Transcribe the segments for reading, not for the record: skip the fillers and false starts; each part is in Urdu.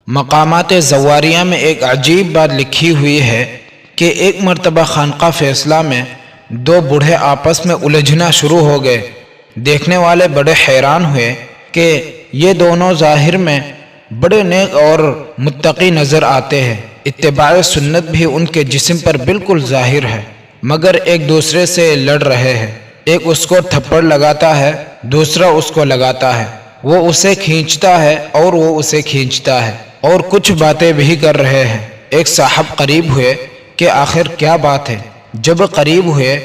مقامات زواریہ میں ایک عجیب بات لکھی ہوئی ہے کہ ایک مرتبہ خانقاہ فیصلہ میں دو بوڑھے آپس میں الجھنا شروع ہو گئے۔ دیکھنے والے بڑے حیران ہوئے کہ یہ دونوں ظاہر میں بڑے نیک اور متقی نظر آتے ہیں، اتباع سنت بھی ان کے جسم پر بالکل ظاہر ہے، مگر ایک دوسرے سے لڑ رہے ہیں۔ ایک اس کو تھپڑ لگاتا ہے، دوسرا اس کو لگاتا ہے، وہ اسے کھینچتا ہے اور وہ اسے کھینچتا ہے، اور کچھ باتیں بھی کر رہے ہیں۔ ایک صاحب قریب ہوئے کہ آخر کیا بات ہے؟ جب قریب ہوئے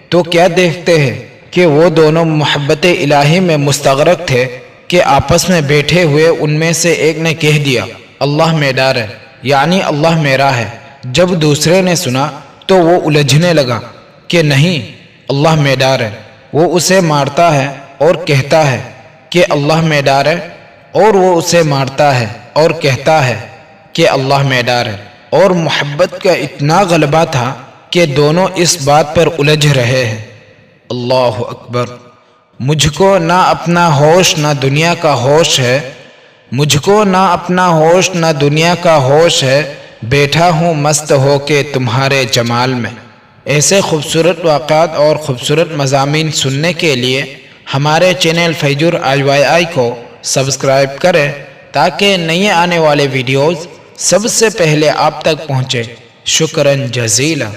تو کیا دیکھتے ہیں کہ وہ دونوں محبت الہی میں مستغرق تھے کہ آپس میں بیٹھے ہوئے ان میں سے ایک نے کہہ دیا، اللہ میرا ہے، یعنی اللہ میرا ہے۔ جب دوسرے نے سنا تو وہ الجھنے لگا کہ نہیں، اللہ میرا ہے۔ وہ اسے مارتا ہے اور کہتا ہے کہ اللہ میرا ہے، اور وہ اسے مارتا ہے اور کہتا ہے کہ اللہ میرا ہے، اور محبت کا اتنا غلبہ تھا کہ دونوں اس بات پر الجھ رہے ہیں۔ اللہ اکبر! مجھ کو نہ اپنا ہوش نہ دنیا کا ہوش ہے، مجھ کو نہ اپنا ہوش نہ دنیا کا ہوش ہے، بیٹھا ہوں مست ہو کے تمہارے جمال میں۔ ایسے خوبصورت واقعات اور خوبصورت مضامین سننے کے لیے ہمارے چینل فیجر IYI کو سبسکرائب کریں تاکہ نئے آنے والے ویڈیوز سب سے پہلے آپ تک پہنچے۔ شکراً جزیلا۔